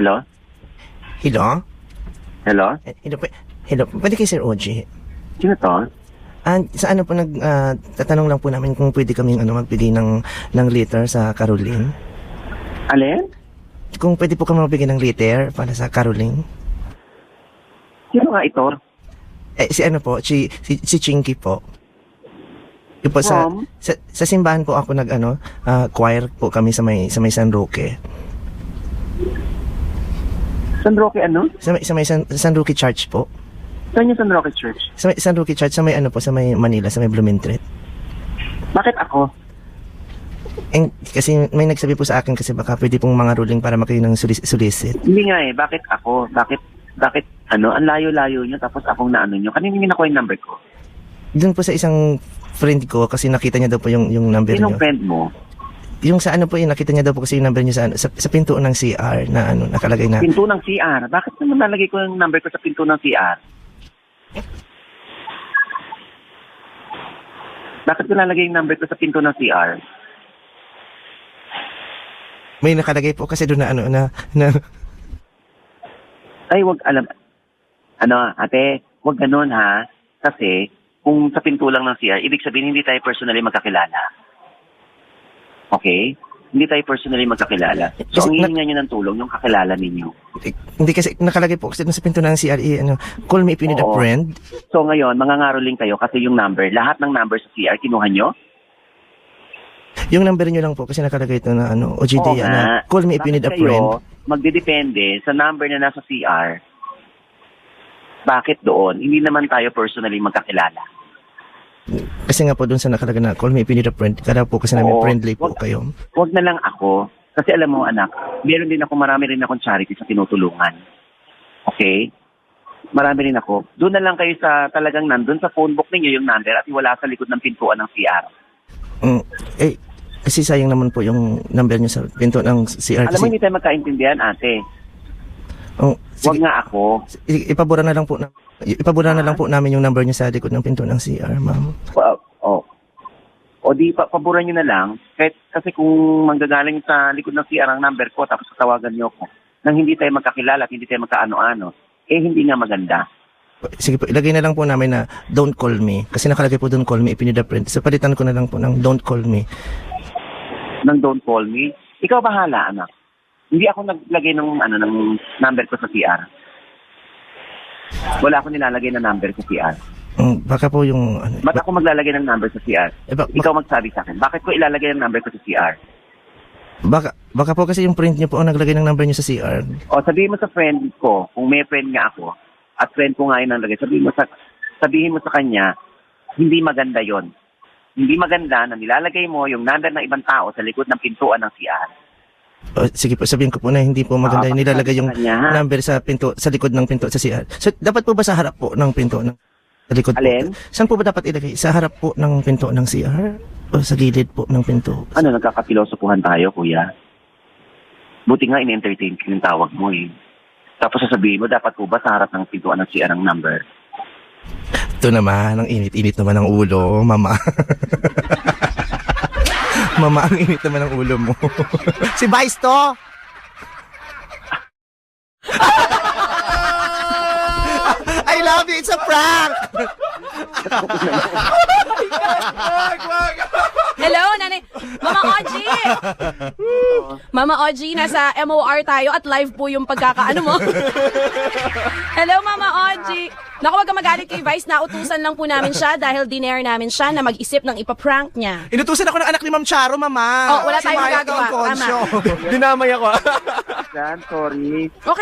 Hello? Hello? Hello? Hello, pwede kay Sir OG? Sino to? Sa ano po tatanong lang po namin kung pwede kaming magbigay ng liter sa Caroline. Alin? Kung pwede po kami magbigay ng liter para sa Caroline. Sino nga ito? Si Chinky po. Yung po sa simbahan po ako choir po kami sa may San Roque. San Roque ano? Sa may San Roque Church po. Saan yung San Roque Church? Sa may San Roque Church sa may sa may Manila, sa may Blumentritt. Bakit ako? Kasi may nagsabi po sa akin kasi baka pwede pong mga ruling para makayo ng solicit. Hindi nga bakit ako? Bakit ang layo-layo nyo tapos akong naano nyo? Kanina nyo nakuha yung number ko? Doon po sa isang friend ko kasi nakita niya daw po yung number niyo. Sinong friend mo? Yung sa nakita niya daw po kasi yung number niyo sa pinto ng CR na nakalagay na. Pinto ng CR? Bakit naman nalagay ko yung number ko sa pinto ng CR? Bakit ko nalagay yung number ko sa pinto ng CR? May nakalagay po kasi doon na Ay, wag alam. Ate, wag ganun ha. Kasi, kung sa pinto lang ng CR, ibig sabihin hindi tayo personally magkakilala. Okay? Hindi tayo personally magkakilala. So, ang hihinga nyo ng tulong, yung kakilala ninyo. Hindi kasi nakalagay po kasi doon sa pinto ng CR, call me if you need a friend. So, ngayon, mangangaroling kayo kasi yung number, lahat ng number sa CR, kinuha nyo? Yung number nyo lang po kasi nakalagay ito na OGD na call me if you need a friend. Magdedepende sa number na nasa CR. Bakit doon? Hindi naman tayo personally magkakilala. Kasi nga po doon sa nakalagay na call me if you need a friend, kada po kasi namin friendly po kayo. Huwag na lang ako. Kasi alam mo anak, marami rin akong charity sa tinutulungan. Okay? Marami rin ako. Doon na lang kayo sa talagang nandun sa phone book ninyo yung number at wala sa likod ng pintuan ng CR. Kasi sayang naman po yung number niyo sa pinto ng CR. Alam mo, hindi tayo magkaintindihan, ate. Huwag nga ako. Ipabura na lang po namin yung number niyo sa likod ng pinto ng CR, ma'am. O di, paboran nyo na lang. Kasi kung manggagaling sa likod ng CR ang number ko, tapos tawagan nyo ko, nang hindi tayo magkakilala at hindi tayo magkaano-ano, hindi nga maganda. Sige po, ilagay na lang po namin na don't call me. Kasi nakalagay po don't call me if you need a friend. So, palitan ko na lang po ng don't call me. Nang don't call me? Ikaw bahala, anak. Hindi ako naglagay ng number ko sa CR. Wala akong nilalagay na number sa CR. Baka po yung... Ba't ako maglalagay ng number sa CR? Ikaw magsabi sa akin. Bakit ko ilalagay ng number ko sa CR? Baka po kasi yung friend niyo po naglagay ng number niyo sa CR. O, sabihin mo sa friend ko, kung may friend nga ako, at friend ko nga yun naglagay, sabihin mo sa kanya, hindi maganda yon. Hindi maganda na nilalagay mo yung number ng ibang tao sa likod ng pintuan ng CR. Sige po, sabihin ko po na hindi po maganda yung nilalagay yung number sa likod ng pinto sa CR. So, dapat po ba sa harap po ng pinto sa likod Alin? po? Saan po ba dapat ilagay? Sa harap po ng pinto ng CR? O sa gilid po ng pinto? Nagkakapilosopuhan tayo, kuya? Buti nga in-entertain ko yung tawag mo eh. Tapos sasabihin mo, dapat po ba sa harap ng pintuan ng CR ang number? Ito naman, ang init-init naman ng ulo, mama. Mama, ang init naman ng ulo mo. Si Vice to! I love you, it's a prank! Hello, nanay. Mama OG! Mama OG, nasa MOR tayo at live po yung pagkakaano mo. Hello, Mama OG. Naku, wag ka magalit kay Vice. Nautusan lang po namin siya dahil dinare namin siya na mag-isip ng ipaprank niya. Inutusan ako ng anak ni Ma'am Charo, mama. Wala tayong magagawa. Tama. Dinamay ako. Sorry. Okay.